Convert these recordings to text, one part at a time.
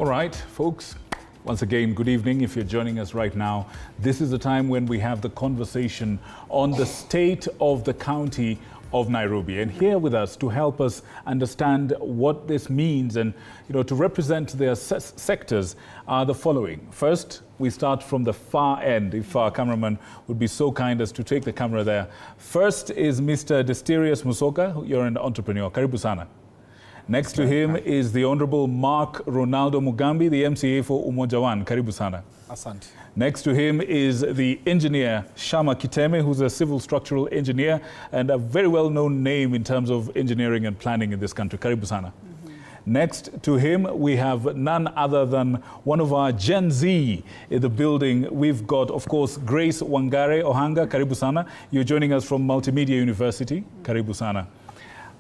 All right, folks, once again, good evening. If you're joining us right now, this is the time when we have the conversation on the state of the county of Nairobi. And here with us to help us understand what this means and, to represent their sectors are the following. First, we start from the far end, if our cameraman would be so kind as to take the camera there. First is Mr. Desterius Musoka. You're an entrepreneur. Karibu sana. Next to him is the Honorable Mark Ronaldo Mugambi, the MCA for Umoja One. Karibu sana. Asante. Next to him is the engineer Shama Kiteme, who's a civil structural engineer and a very well-known name in terms of engineering and planning in this country. Karibu sana. Next to him, we have none other than one of our Gen Z in the building. We've got, of course, Grace Wangare Ohanga. Karibu sana. You're joining us from Multimedia University. Karibu sana.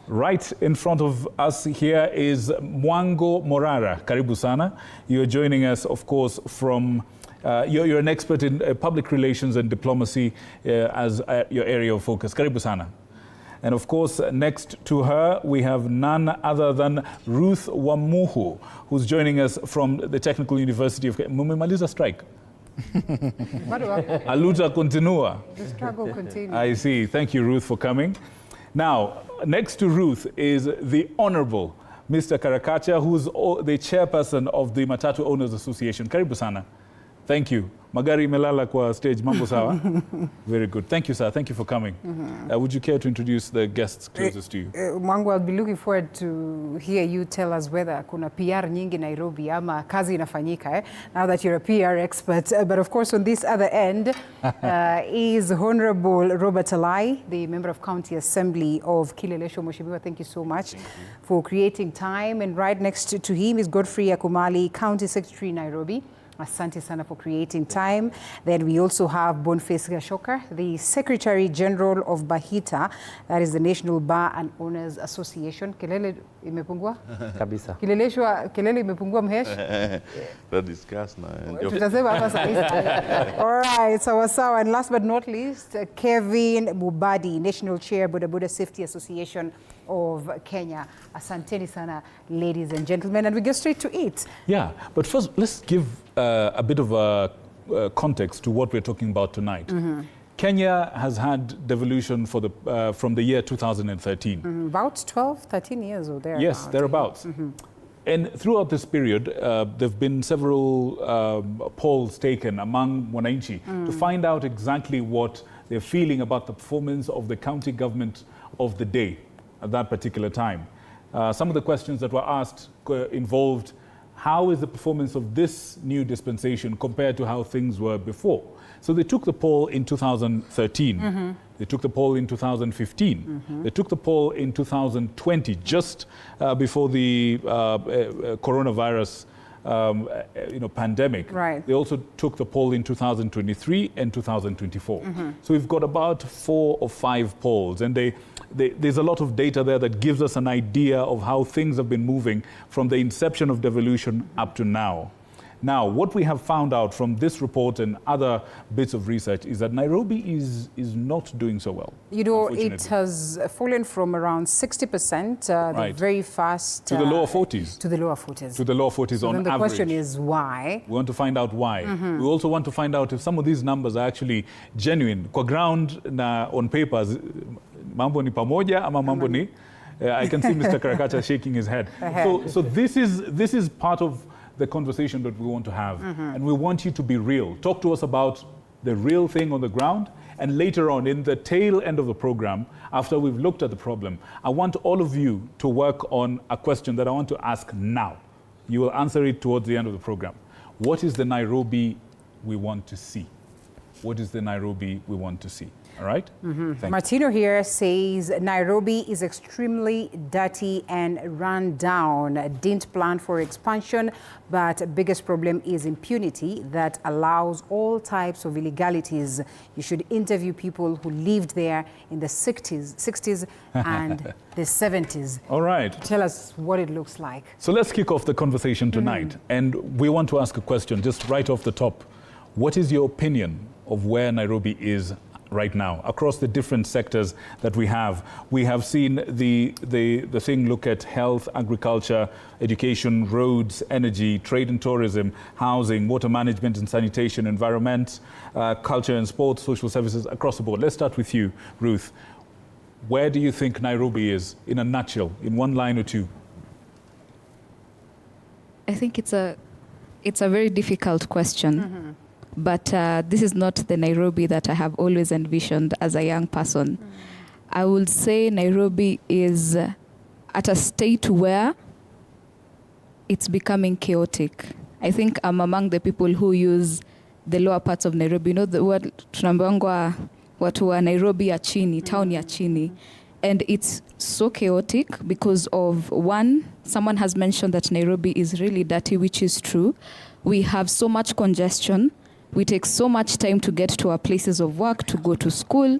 Right in front of us here is Mwango Morara. Karibu sana. You're joining us, of course, from, you're an expert in public relations and diplomacy as your area of focus. Karibu sana. And of course, next to her, we have none other than Ruth Wamuhu, who's joining us from the Technical University of Kenya. Mumemaliza strike? Aluta continua. The struggle continues. I see. Thank you, Ruth, for coming. Now, next to Ruth is the Honorable Mr. Karakacha, who's the chairperson of the Matatu Owners Association. Karibu sana. Thank you. Magari melala kwa stage. Mambo sawa? Very good. Thank you, sir. Thank you for coming. Would you care to introduce the guests closest to you? Mwangu, I'll be looking forward to hear you tell us whether kuna PR nyingi Nairobi ama kazi inafanyika, now that you're a PR expert. But of course, on this other end is Honorable Robert Alai, the Member of County Assembly of Kileleshwa. Mheshimiwa, thank you so much for creating time. And right next to him is Godfrey Akumali, County Secretary, Nairobi. Asante sana for creating time. Then we also have Boniface Gashoka, the Secretary General of Bahita, that is the National Bar and Owners Association. Kelele imepungua? Kabisa. Kelele imepungua mhesh? Discuss na. Tutasema hapa sasa. All right, so and last but not least, Kevin Mubadi, National Chair, Boda Boda Safety Association of Kenya. Asanteni sana, ladies and gentlemen, and we go straight to it. Yeah, but first, let's give a bit of a context to what we're talking about tonight. Kenya has had devolution for the from the year 2013. About 12, 13 years or thereabouts. Yes, thereabouts. And throughout this period, there have been several polls taken among Wananchi to find out exactly what they're feeling about the performance of the county government of the day at that particular time. Some of the questions that were asked involved, how is the performance of this new dispensation compared to how things were before? So they took the poll in 2013. They took the poll in 2015. They took the poll in 2020, just before the coronavirus pandemic. Right. They also took the poll in 2023 and 2024. So we've got about 4 or 5 polls, and there's a lot of data there that gives us an idea of how things have been moving from the inception of devolution up to now. Now, what we have found out from this report and other bits of research is that Nairobi is not doing so well. It has fallen from around 60%, Right. very fast. To the lower 40s. To the lower 40s. To the lower 40s So on then the average. question is why? We want to find out why. We also want to find out if some of these numbers are actually genuine. Kwa ground na on papers, mambo ni pamoja ama mambo ni... I can see Mr. Karakacha shaking his head. So this is part of the conversation that we want to have. And we want you to be real. Talk to us about the real thing on the ground. And later on, in the tail end of the program, after we've looked at the problem, I want all of you to work on a question that I want to ask now. You will answer it towards the end of the program. What is the Nairobi we want to see? What is the Nairobi we want to see? All right? Thank you. Martino here says Nairobi is extremely dirty and run down. Didn't plan for expansion, but biggest problem is impunity that allows all types of illegalities. You should interview people who lived there in the 60s and the 70s. All right. Tell us what it looks like. So let's kick off the conversation tonight. And we want to ask a question just right off the top. What is your opinion of where Nairobi is right now across the different sectors that we have? We have seen the thing look at health, agriculture, education, roads, energy, trade and tourism, housing, water management and sanitation, environment, culture and sports, social services, across the board. Let's start with you, Ruth. Where do you think Nairobi is, in a nutshell, in one line or two? I think it's a very difficult question, but this is not the Nairobi that I have always envisioned as a young person. I would say Nairobi is at a state where it's becoming chaotic. I think I'm among the people who use the lower parts of Nairobi. You know, the word tunambangwa watu wa Nairobi ya chini, town ya chini. And it's so chaotic because of, one, someone has mentioned that Nairobi is really dirty, which is true. We have so much congestion. We take so much time to get to our places of work, to go to school.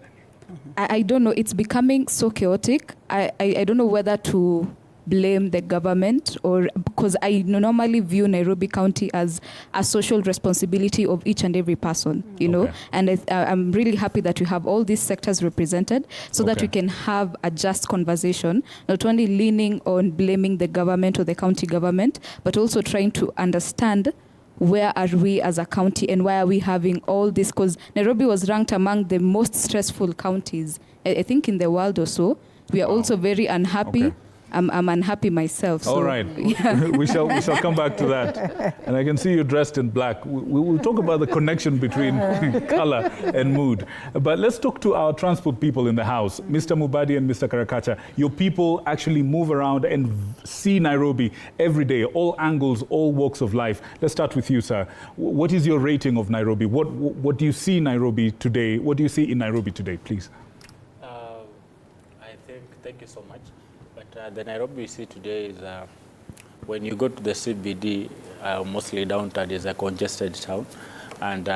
I don't know, it's becoming so chaotic. I don't know whether to blame the government, or because I normally view Nairobi County as a social responsibility of each and every person, you know, and I'm really happy that we have all these sectors represented so that we can have a just conversation, not only leaning on blaming the government or the county government, but also trying to understand where are we as a county and why are we having all this, because Nairobi was ranked among the most stressful counties, I think, in the world or so. We are also very unhappy. I'm unhappy myself. So, all right. Yeah. we shall come back to that. And I can see you dressed in black. We will talk about the connection between color and mood. But let's talk to our transport people in the house. Mr. Mubadi and Mr. Karakacha, your people actually move around and see Nairobi every day, all angles, all walks of life. Let's start with you, sir. What is your rating of Nairobi? What do you see Nairobi today? What do you see in Nairobi today, please? Thank you so much. The Nairobi we see today is when you go to the CBD, mostly downtown, is a congested town, and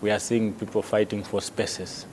we are seeing people fighting for spaces.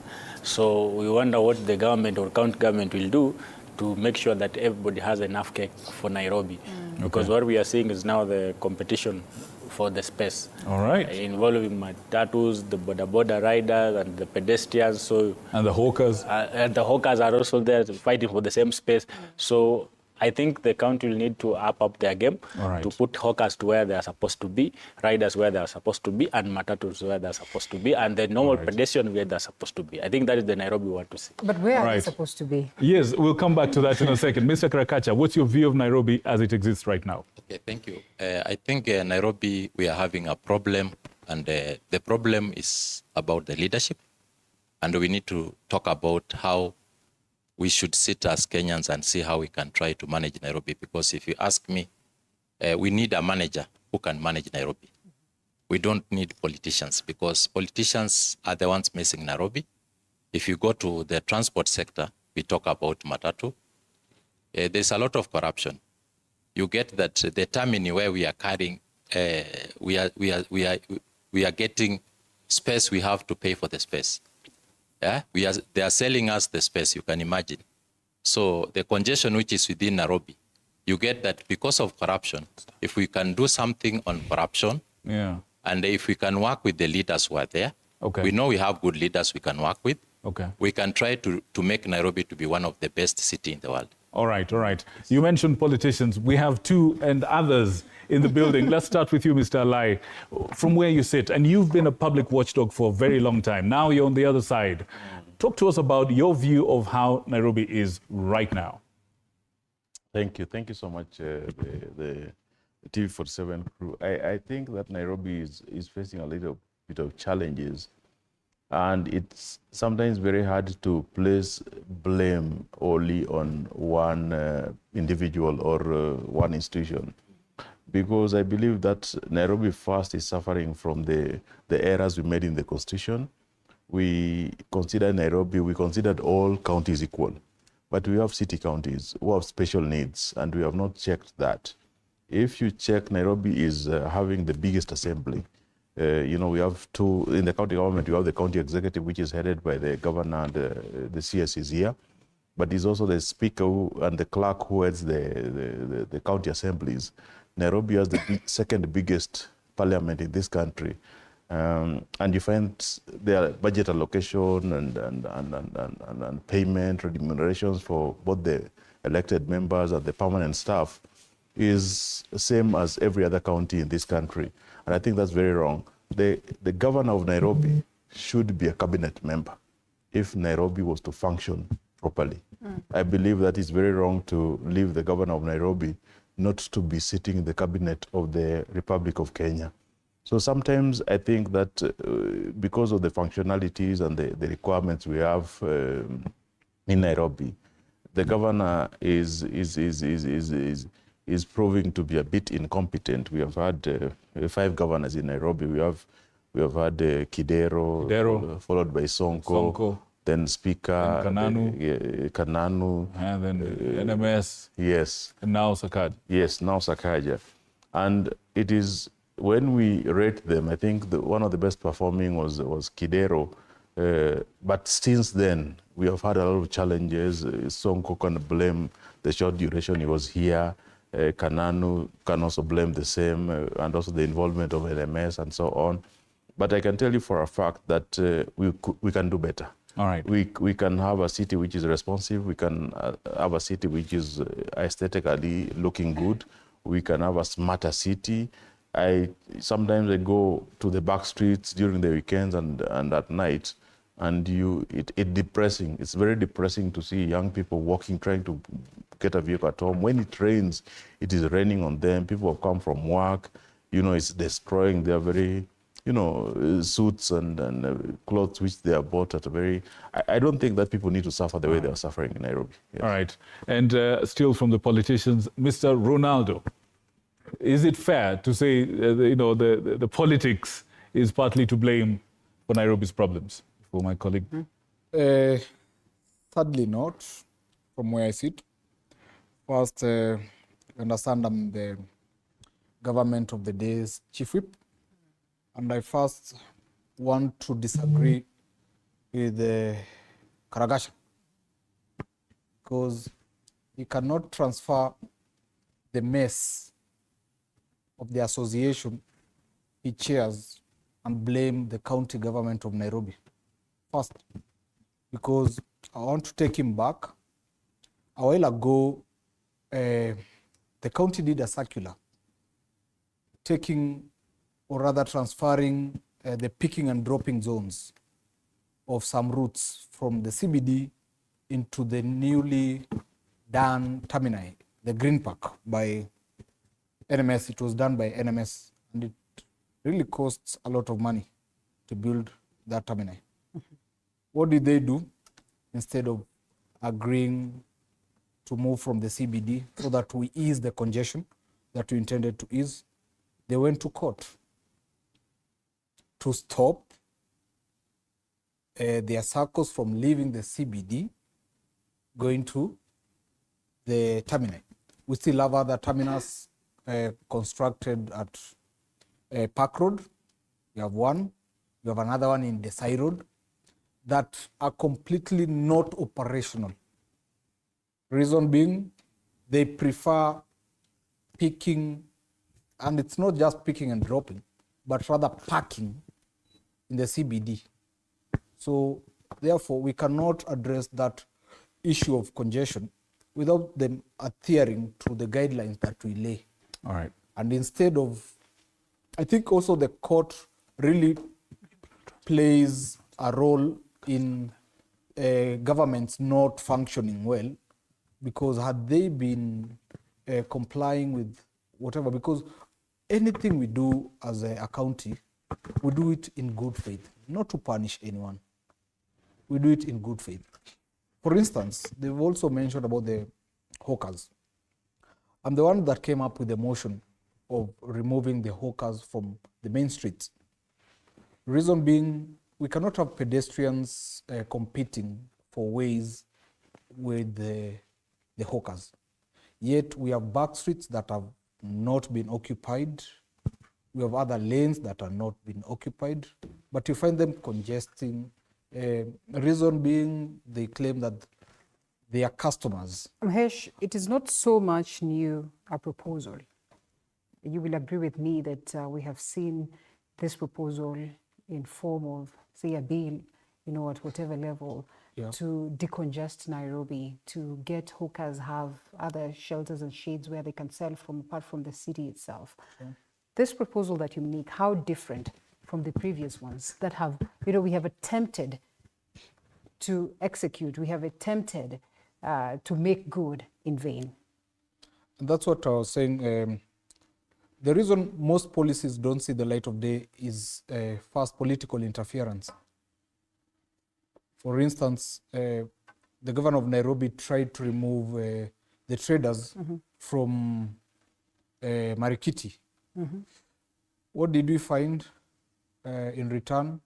So we wonder what the government or county government will do to make sure that everybody has enough cake for Nairobi. Because what we are seeing is now the competition for the space. All right. Involving matatus, the border riders, and the pedestrians. So and the hawkers. And the hawkers are also there fighting for the same space. So I think the county will need to up their game to put hawkers to where they are supposed to be, riders where they are supposed to be, and matatus where they are supposed to be, and the normal pedestrian where they are supposed to be. I think that is the Nairobi we want to see. But where are they supposed to be? Yes, we'll come back to that in a second. Mr. Karakacha, what's your view of Nairobi as it exists right now? Okay, thank you. I think Nairobi, we are having a problem, and the problem is about the leadership, and we need to talk about how we should sit as Kenyans and see how we can try to manage Nairobi. Because if you ask me, we need a manager who can manage Nairobi. We don't need politicians, because politicians are the ones messing Nairobi. If you go to the transport sector, we talk about matatu. There's a lot of corruption. You get that the termini where we are carrying, we are getting space. We have to pay for the space. Yeah, they are selling us the space, you can imagine. So the congestion which is within Nairobi, you get that because of corruption. If we can do something on corruption, and if we can work with the leaders who are there, we know we have good leaders we can work with. We can try to make Nairobi to be one of the best cities in the world. All right, all right. You mentioned politicians. We have two and others in the building. Let's start with you, Mr. Alai, from where you sit. And you've been a public watchdog for a very long time. Now you're on the other side. Talk to us about your view of how Nairobi is right now. Thank you. Thank you so much, the TV47 crew. I think that Nairobi is facing a little bit of challenges. And it's sometimes very hard to place blame only on one individual or one institution. Because I believe that Nairobi first is suffering from the errors we made in the Constitution. We consider Nairobi, we considered all counties equal. But we have city counties who have special needs, and we have not checked that. If you check, Nairobi is having the biggest assembly. You know, we have two, in the county government, you have the county executive, which is headed by the governor, and the CS is here. But he's also the speaker and the clerk who heads the county assemblies. Nairobi has the second biggest parliament in this country. And you find their budget allocation and payment remunerations for both the elected members and the permanent staff is the same as every other county in this country. And I think that's very wrong. The governor of Nairobi should be a cabinet member if Nairobi was to function properly. I believe that it's very wrong to leave the governor of Nairobi not to be sitting in the cabinet of the Republic of Kenya. So sometimes I think that because of the functionalities and the requirements we have in Nairobi, the governor is proving to be a bit incompetent. We have had 5 governors in Nairobi. We have had Kidero, followed by Sonko, then Speaker, Kananu, and then NMS. Yes. And now Sakaja. Yes, now Sakaja. And it is, when we rate them, I think one of the best performing was Kidero. But since then, we have had a lot of challenges. Sonko can blame the short duration he was here. Kananu can also blame the same, and also the involvement of NMS and so on. But I can tell you for a fact that we can do better. All right. We can have a city which is responsive. We can have a city which is aesthetically looking good. We can have a smarter city. Sometimes I go to the back streets during the weekends and at night, and it's depressing. It's very depressing to see young people walking, trying to get a vehicle at home. When it rains, it is raining on them. People have come from work. It's destroying their very, suits and clothes which they are bought at a very... I don't think that people need to suffer the way they are suffering in Nairobi. Yes. All right. And still from the politicians, Mr. Ronaldo, is it fair to say, the politics is partly to blame for Nairobi's problems? For my colleague. Sadly not, from where I sit. First, understand I'm the government of the day's chief whip. And I first want to disagree with Karagasha, because you cannot transfer the mess of the association he chairs and blame the county government of Nairobi. First, because I want to take him back. A while ago, the county did a circular taking, or rather transferring, the picking and dropping zones of some routes from the CBD into the newly done terminal, the Green Park by NMS. It was done by NMS, and it really costs a lot of money to build that terminal. What did they do? Instead of agreeing to move from the CBD so that we ease the congestion that we intended to ease, they went to court to stop their circles from leaving the CBD going to the terminal. We still have other terminals constructed at Park Road. We have one. We have another one in Desai Road that are completely not operational. Reason being, they prefer picking, and it's not just picking and dropping, but rather parking in the CBD. So therefore, we cannot address that issue of congestion without them adhering to the guidelines that we lay. All right. And instead of, I think also the court really plays a role in governments not functioning well, because had they been complying with whatever, because anything we do as a county, we do it in good faith, not to punish anyone. We do it in good faith. For instance, they've also mentioned about the hawkers. I'm the one that came up with the motion of removing the hawkers from the main streets. Reason being, we cannot have pedestrians competing for ways with the hawkers. Yet we have back streets that have not been occupied. We have other lanes that are not been occupied, but you find them congesting. Reason being, they claim that they are customers. Mahesh, it is not so much new a proposal. You will agree with me that we have seen this proposal in form of, say, a bill, at whatever level, to decongest Nairobi, to get hawkers have other shelters and shades where they can sell from apart from the city itself. This proposal that you make, how different from the previous ones that have, we have attempted to execute, we have attempted to make good in vain? And that's what I was saying. The reason most policies don't see the light of day is first, political interference. For instance, the governor of Nairobi tried to remove the traders from Marikiti. What did we find in return?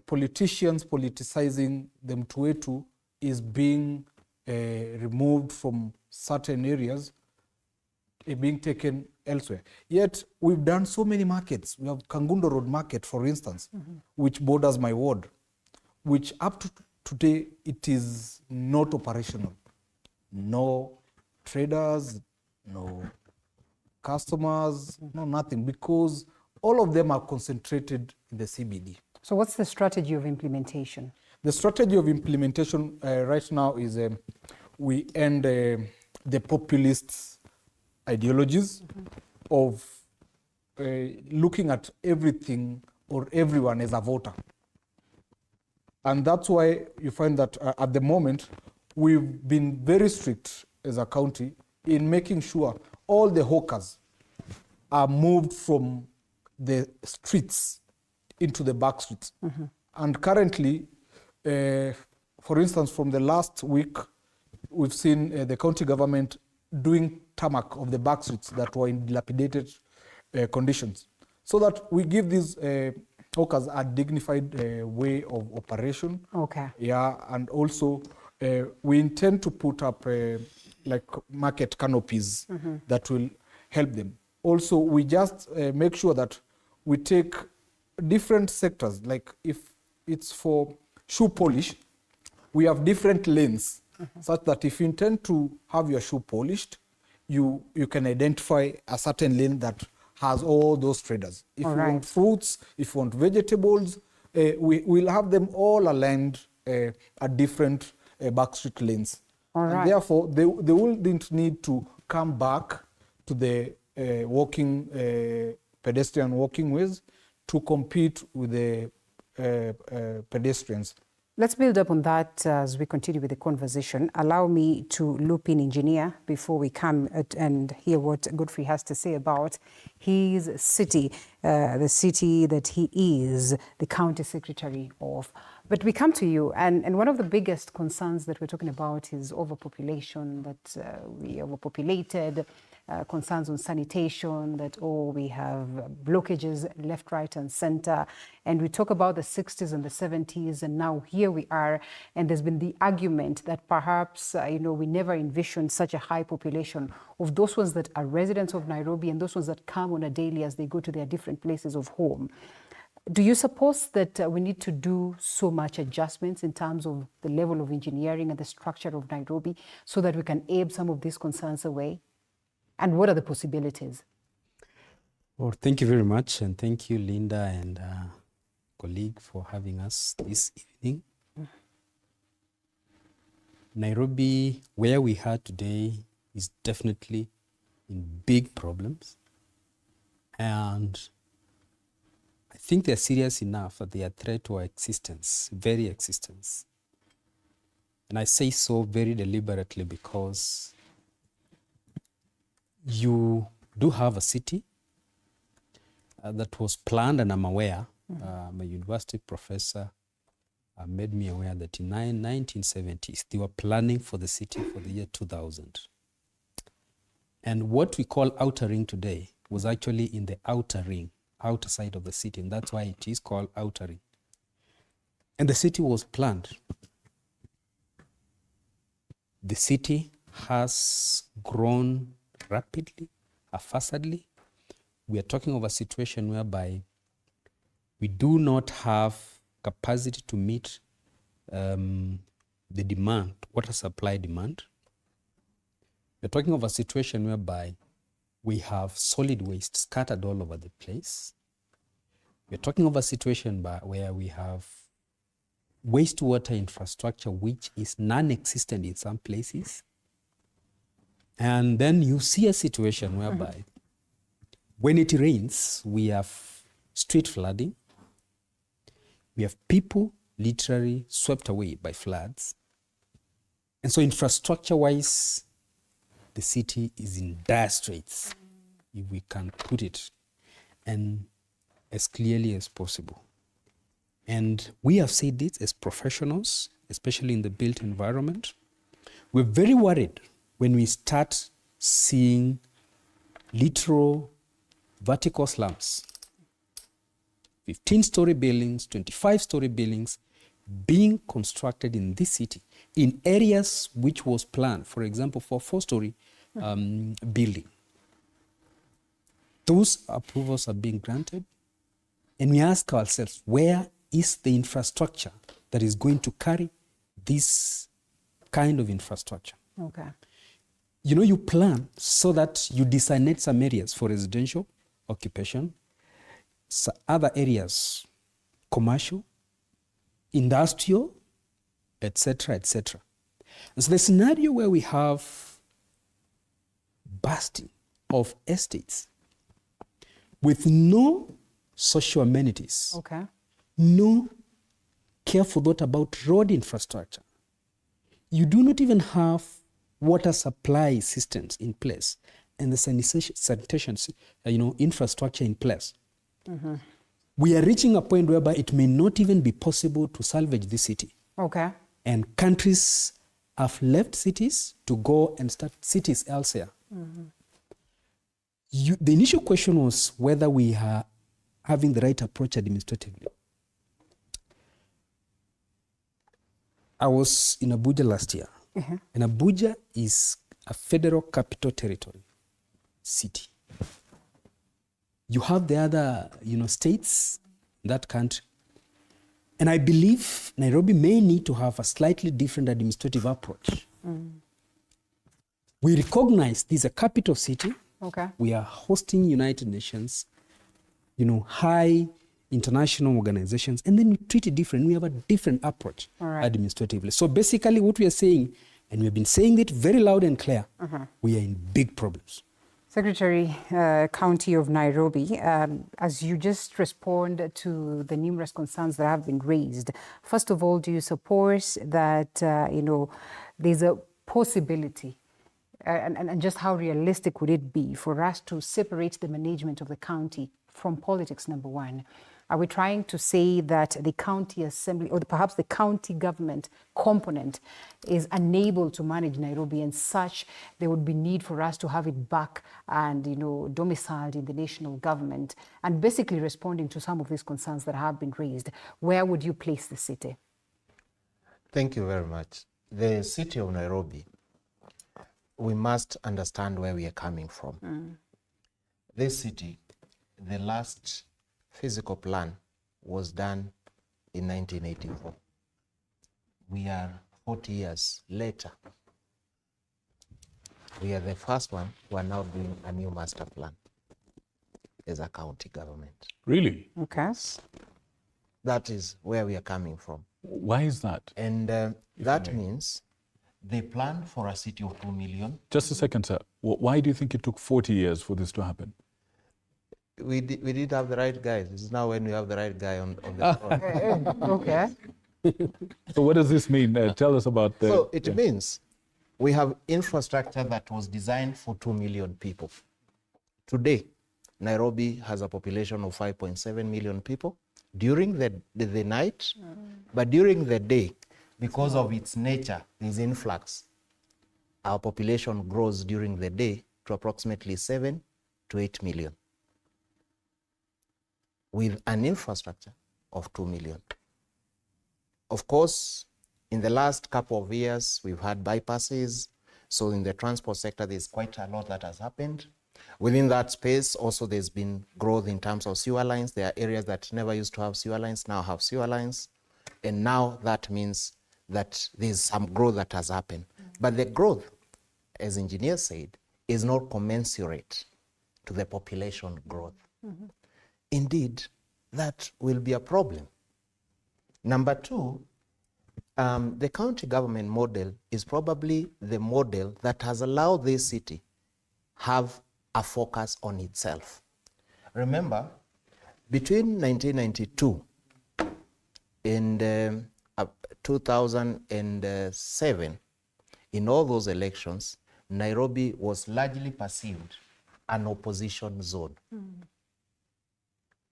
Politicians politicizing the Mtuetu is being removed from certain areas, being taken elsewhere. Yet we've done so many markets. We have Kangundo Road Market, for instance, which borders my ward, which up to today, it is not operational. No traders, no customers, no nothing, because all of them are concentrated in the CBD. So what's the strategy of implementation? The strategy of implementation right now is we end the populist ideologies of looking at everything or everyone as a voter. And that's why you find that at the moment, we've been very strict as a county in making sure all the hawkers are moved from the streets into the back streets. And currently, for instance, from the last week, we've seen the county government doing tarmac of the back streets that were in dilapidated conditions, so that we give these hawkers a dignified way of operation. Okay. Yeah, and also we intend to put up like market canopies that will help them. Also, we just make sure that we take different sectors, like if it's for shoe polish, we have different lanes, such that if you intend to have your shoe polished, you can identify a certain lane that has all those traders. If you want fruits, if you want vegetables, we'll have them all aligned at different backstreet lanes. And therefore, they wouldn't need to come back to the pedestrian walking ways to compete with the pedestrians. Let's build up on that as we continue with the conversation. Allow me to loop in engineer before we come and hear what Godfrey has to say about his city, the city that he is the county secretary of. But we come to you, and one of the biggest concerns that we're talking about is overpopulation, that we are overpopulated, concerns on sanitation, that, we have blockages left, right, and center. And we talk about the 60s and the 70s, and now here we are, and there's been the argument that perhaps, we never envisioned such a high population of those ones that are residents of Nairobi and those ones that come on a daily as they go to their different places of home. Do you suppose that we need to do so much adjustments in terms of the level of engineering and the structure of Nairobi so that we can ape some of these concerns away? And what are the possibilities? Well, thank you very much. And thank you, Linda and colleague, for having us this evening. Nairobi, where we are today, is definitely in big problems. And I think they're serious enough that they are a threat to our existence, very existence. And I say so very deliberately because you do have a city that was planned, and I'm aware, my university professor made me aware that in 1970s, they were planning for the city for the year 2000. And what we call outer ring today was actually in the outer ring, outer side of the city, and that's why it is called outer ring. And the city was planned. The city has grown rapidly, haphazardly. We are talking of a situation whereby we do not have capacity to meet the demand, water supply demand. We're talking of a situation whereby we have solid waste scattered all over the place. We're talking of a situation where we have wastewater infrastructure which is non-existent in some places. And then you see a situation whereby when it rains, we have street flooding. We have people literally swept away by floods. And so infrastructure-wise, the city is in dire straits, if we can put it, and as clearly as possible. And we have said this as professionals, especially in the built environment. We're very worried when we start seeing literal vertical slums, 15-story buildings, 25-story buildings being constructed in this city in areas which was planned, for example, for 4-story building. Those approvals are being granted, and we ask ourselves, where is the infrastructure that is going to carry this kind of infrastructure? Okay. You know, you plan so that you designate some areas for residential occupation, other areas, commercial, industrial, etc., etc. And so the scenario where we have bursting of estates with no social amenities, Okay. no careful thought about road infrastructure. You do not even have water supply systems in place and the sanitation infrastructure in place. We are reaching a point whereby it may not even be possible to salvage the city. Okay. And countries have left cities to go and start cities elsewhere. The initial question was whether we are having the right approach administratively. I was in Abuja last year, and Abuja is a federal capital territory city. You have the other, states in that country. And I believe Nairobi may need to have a slightly different administrative approach. We recognize this is a capital city. Okay. We are hosting United Nations, high international organizations, and then we treat it different. We have a different approach administratively. So basically what we are saying, and we've been saying it very loud and clear, we are in big problems. Secretary, County of Nairobi, as you just respond to the numerous concerns that have been raised, first of all, do you support that, there's a possibility, and just how realistic would it be for us to separate the management of the county from politics, number one? Are we trying to say that the county assembly or perhaps the county government component is unable to manage Nairobi, and such there would be need for us to have it back and, domiciled in the national government? And basically responding to some of these concerns that have been raised, where would you place the city? Thank you very much. The city of Nairobi, we must understand where we are coming from. This city, the last physical plan was done in 1984. We are 40 years later. We are the first one who are now doing a new master plan as a county government. Really? Okay. That is where we are coming from. Why is that? And that means they planned for a city of 2 million. Just a second, sir. Why do you think it took 40 years for this to happen? We did have the right guys. This is now when we have the right guy on the throne. Okay. So what does this mean? Tell us about the... So it means we have infrastructure that was designed for 2 million people. Today, Nairobi has a population of 5.7 million people during the night, but during the day, because of its nature, this influx, our population grows during the day to approximately 7 to 8 million. With an infrastructure of 2 million. Of course, in the last couple of years, we've had bypasses. So in the transport sector, there's quite a lot that has happened. Within that space, also there's been growth in terms of sewer lines. There are areas that never used to have sewer lines, now have sewer lines. And now that means that there's some growth that has happened. But the growth, as engineers said, is not commensurate to the population growth. Indeed, that will be a problem. Number two, the county government model is probably the model that has allowed this city have a focus on itself. Remember, between 1992 and 2007, in all those elections, Nairobi was largely perceived an opposition zone.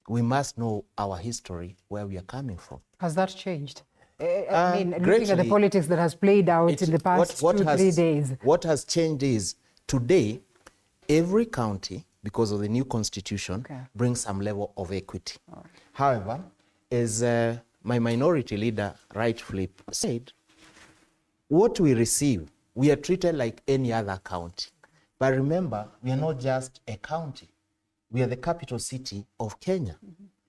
We must know our history, where we are coming from. Has that changed? I mean, looking at the Greatly. politics that has played out in the past 2-3 days. What has changed is today, every county, because of the new constitution, brings some level of equity. However, as my minority leader rightfully said, what we receive, we are treated like any other county. But remember, we are not just a county. We are the capital city of Kenya.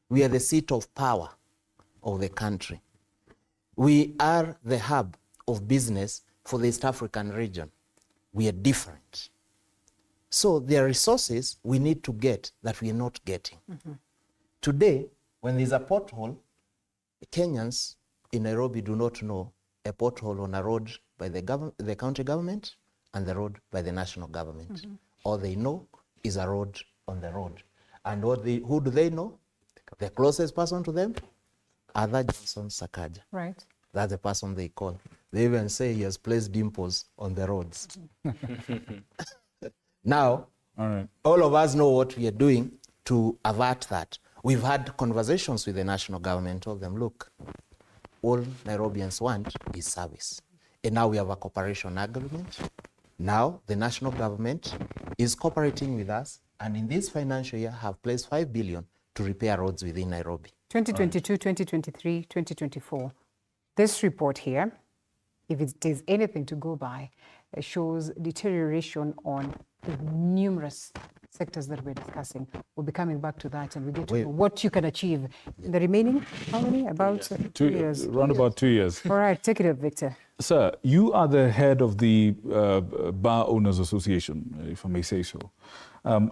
We are the seat of power of the country. We are the hub of business for the East African region. We are different. So there are resources we need to get that we are not getting. Today, when there's a pothole, Kenyans in Nairobi do not know a pothole on a road by the county government and the road by the national government. All they know is a road on the road. And who do they know? The closest person to them? Other Johnson Sakaja. Right. That's the person they call. They even say he has placed dimples on the roads. Now, all of us know what we are doing to avert that. We've had conversations with the national government, told them, look, all Nairobians want is service. And now we have a cooperation agreement. Now the national government is cooperating with us, and in this financial year have placed 5 billion to repair roads within Nairobi. 2022, 2023, 2024. This report here, if it is anything to go by, shows deterioration on the numerous sectors that we're discussing. We'll be coming back to that, and we get to know what you can achieve in the remaining, how many? About 2 years. Around about 2 years. All right, take it up, Victor. Sir, you are the head of the Bar Owners Association, if I may say so.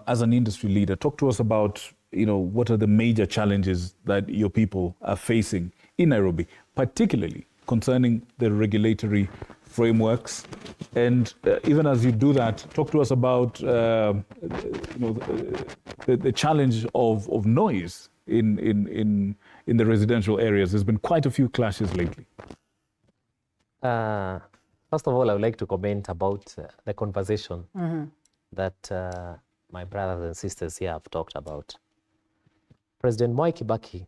As an industry leader, talk to us about, what are the major challenges that your people are facing in Nairobi, particularly concerning the regulatory frameworks. And even as you do that, talk to us about the challenge of noise in the residential areas. There's been quite a few clashes lately. First of all, I would like to comment about the conversation that my brothers and sisters here have talked about. President Mwai Kibaki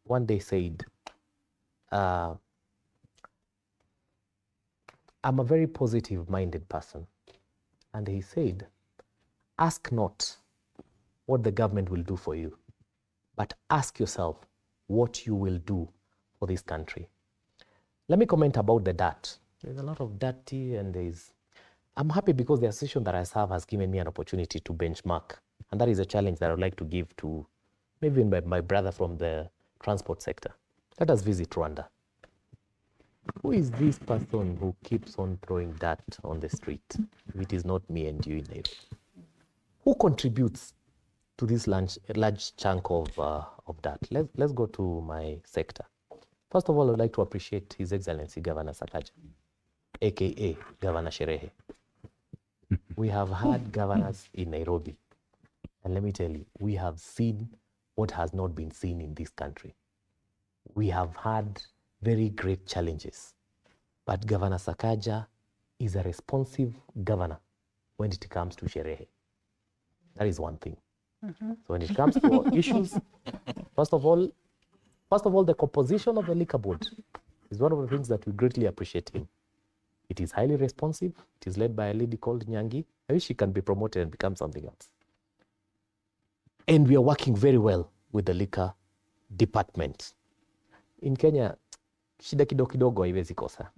one day said, I'm a very positive-minded person. And he said, ask not what the government will do for you, but ask yourself what you will do for this country. Let me comment about the dirt. There's a lot of dirty, and I'm happy because the association that I serve has given me an opportunity to benchmark. And that is a challenge that I would like to give to maybe my brother from the transport sector. Let us visit Rwanda. Who is this person who keeps on throwing dirt on the street if it is not me and you in Nairobi? Who contributes to this large chunk of dirt? Let's go to my sector. First of all, I'd like to appreciate His Excellency Governor Sakaja, aka Governor Sherehe. We have had governors in Nairobi, and let me tell you, we have seen what has not been seen in this country. We have had very great challenges, but Governor Sakaja is a responsive governor when it comes to Sherehe. That is one thing. So when it comes to issues, first of all, the composition of the liquor board is one of the things that we greatly appreciate him. It is highly responsive. It is led by a lady called Nyangi. I wish she can be promoted and become something else. And we are working very well with the liquor department. In Kenya, shida kidogo haiwezi kosa.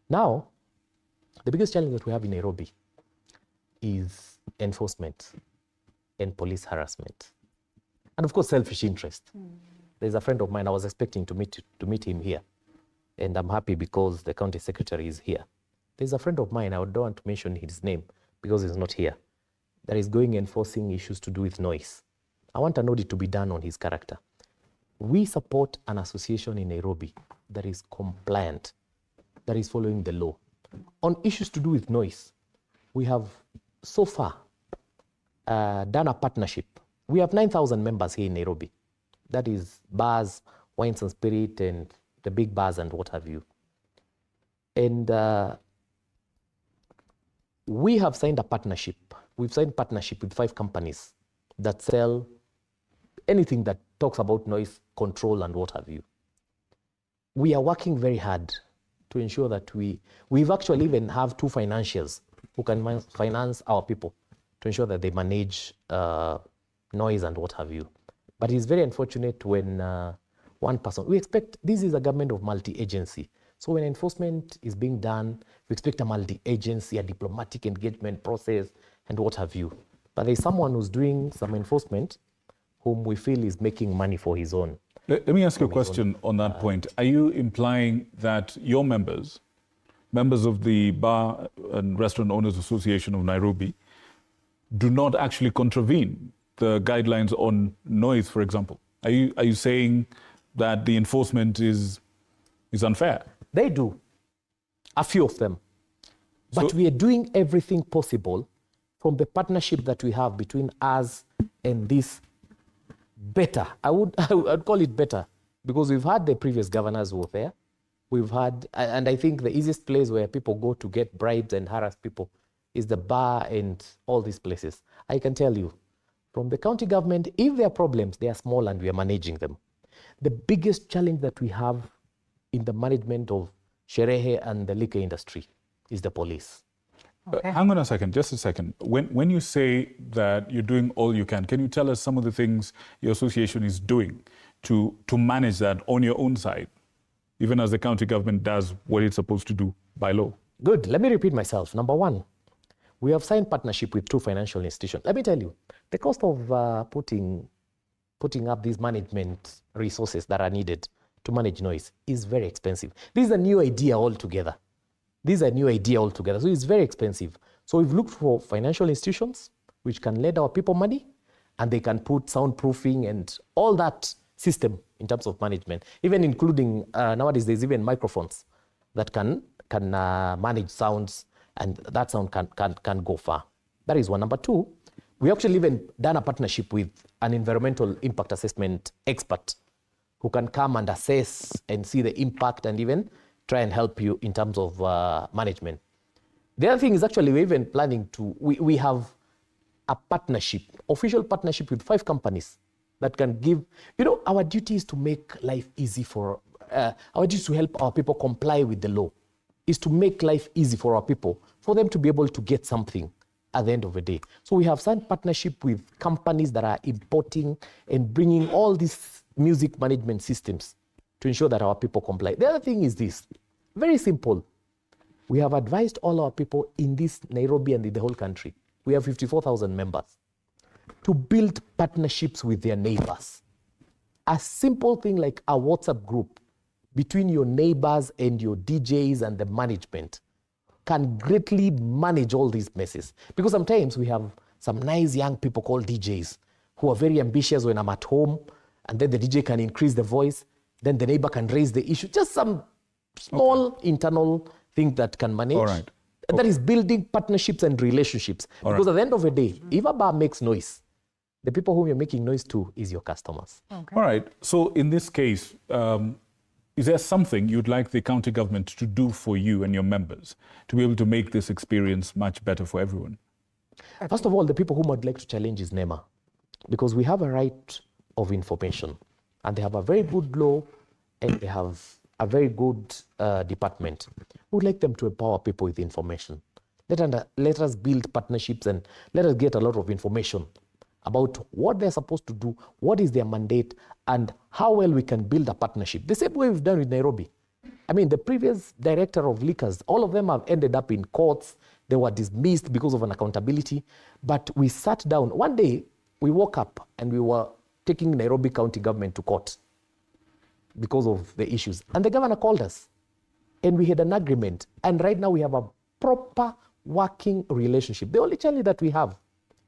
Now, the biggest challenge that we have in Nairobi is enforcement and police harassment. And of course, selfish interest. There's a friend of mine, I was expecting to meet him here. And I'm happy because the county secretary is here. There's a friend of mine, I don't want to mention his name because he's not here, that is going enforcing issues to do with noise. I want an audit to be done on his character. We support an association in Nairobi that is compliant, that is following the law. On issues to do with noise, we have so far done a partnership. We have 9,000 members here in Nairobi. That is bars, wines and spirit, and the big bars and what have you. And we have signed a partnership. We've signed partnership with 5 companies that sell anything that talks about noise control and what have you. We are working very hard to ensure that we've actually even have 2 financiers who can finance our people to ensure that they manage noise and what have you. But it's very unfortunate when one person, we expect, this is a government of multi-agency. So when enforcement is being done, we expect a multi-agency, a diplomatic engagement process, and what have you. But there's someone who's doing some enforcement whom we feel is making money for his own. Let me ask you a question on that point. Are you implying that your members of the Bar and Restaurant Owners Association of Nairobi, do not actually contravene the guidelines on noise, for example? Are you saying that the enforcement is unfair? They do, a few of them. But we are doing everything possible from the partnership that we have between us and this better. I would call it better, because we've had the previous governors who were there. We've had, and I think the easiest place where people go to get bribes and harass people is the bar and all these places. I can tell you, from the county government, if there are problems, they are small and we are managing them. The biggest challenge that we have in the management of sherehe and the liquor industry is the police. Okay. Hang on a second, just a second. When you say that you're doing all you can you tell us some of the things your association is doing to manage that on your own side, even as the county government does what it's supposed to do by law? Good. Let me repeat myself. Number one, we have signed partnership with 2 financial institutions. Let me tell you, the cost of putting up these management resources that are needed to manage noise is very expensive. This is a new idea altogether. So it's very expensive. So we've looked for financial institutions which can lend our people money, and they can put soundproofing and all that system in terms of management, even including nowadays there's even microphones that can manage sounds, and that sound can go far. That is one. Number 2, we actually even done a partnership with an environmental impact assessment expert who can come and assess and see the impact and even try and help you in terms of management. The other thing is actually we're even planning to, we have a partnership, official partnership with 5 companies that can give, our duty is to make life easy for, our duty is to help our people comply with the law, is to make life easy for our people, for them to be able to get something at the end of the day. So we have signed partnership with companies that are importing and bringing all these music management systems to ensure that our people comply. The other thing is this, very simple. We have advised all our people in this Nairobi and in the whole country, we have 54,000 members, to build partnerships with their neighbors. A simple thing like a WhatsApp group between your neighbors and your DJs and the management can greatly manage all these messes. Because sometimes we have some nice young people called DJs who are very ambitious when I'm at home, and then the DJ can increase the voice, then the neighbor can raise the issue. Just some small internal thing that can manage. All right. That is building partnerships and relationships. Because at the end of the day, if a bar makes noise, the people whom you're making noise to is your customers. Okay. All right. So in this case, is there something you'd like the county government to do for you and your members to be able to make this experience much better for everyone? First of all, the people whom I'd like to challenge is NEMA, because we have a right of information, and they have a very good law, and they have a very good department. We would like them to empower people with information. Let us build partnerships and let us get a lot of information about what they're supposed to do, what is their mandate, and how well we can build a partnership. The same way we've done with Nairobi. I mean, the previous director of liquors, all of them have ended up in courts. They were dismissed because of an accountability. But we sat down. One day, we woke up and we were taking Nairobi County government to court because of the issues. And the governor called us, and we had an agreement. And right now, we have a proper working relationship. The only challenge that we have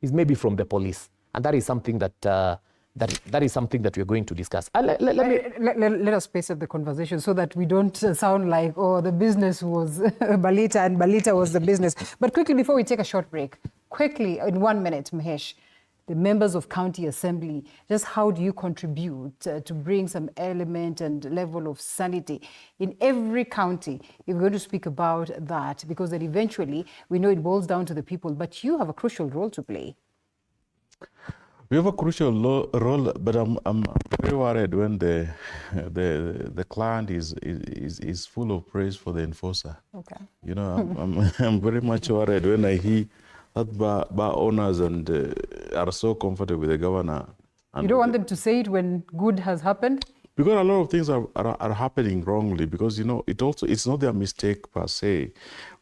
is maybe from the police. And that is something that that is something that we're going to discuss. Let us pace up the conversation so that we don't sound like, oh, the business was Balita and Balita was the business. But quickly, before we take a short break, quickly, in 1 minute, Mahesh, the members of county assembly, just how do you contribute to bring some element and level of sanity in every county? If we're going to speak about that, because then eventually we know it boils down to the people, but you have a crucial role to play. We have a crucial role, but I'm very worried when the client is full of praise for the enforcer. Okay. You know, I'm very much worried when I hear that bar owners and are so comfortable with the governor. And you don't want them to say it when good has happened? Because a lot of things are happening wrongly, because, you know, it's not their mistake per se,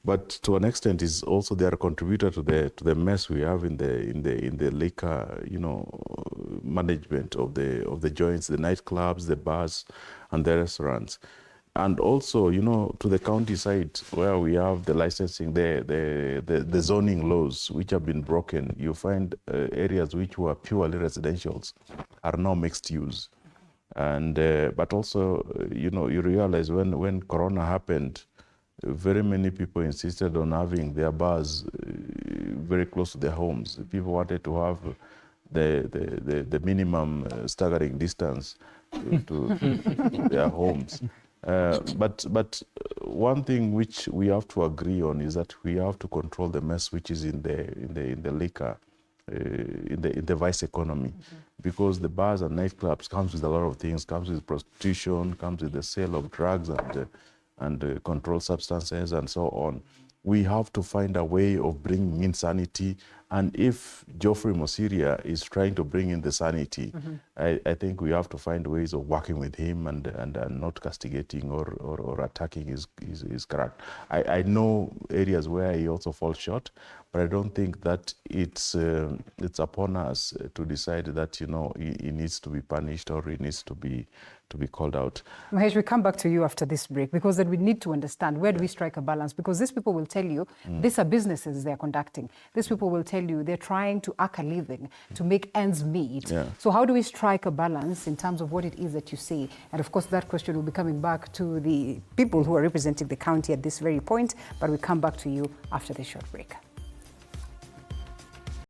but to an extent is also they are a contributor to the mess we have in the liquor, you know, management of the joints, the nightclubs, the bars and the restaurants. And also, you know, to the county side where we have the licensing, the zoning laws which have been broken, you find areas which were purely residentials are now mixed use. And but also, you know, you realize when Corona happened, very many people insisted on having their bars very close to their homes. People wanted to have the minimum staggering distance to their homes. But one thing which we have to agree on is that we have to control the mess which is in the liquor, in the vice economy, because the bars and nightclubs comes with a lot of things, comes with prostitution, comes with the sale of drugs and controlled substances and so on. We have to find a way of bringing in sanity. And if Godfrey Mosiria is trying to bring in the sanity, I think we have to find ways of working with him and not castigating or attacking his character. I know areas where he also falls short, but I don't think that it's upon us to decide that, you know, he needs to be punished or he needs to be called out. Mahesh, we come back to you after this break, because then we need to understand where do we strike a balance, because these people will tell you these are businesses they're conducting. These people will tell you they're trying to earn a living, to make ends meet. Yeah. So how do we strike a balance in terms of what it is that you say? And of course, that question will be coming back to the people who are representing the county at this very point, but we come back to you after this short break.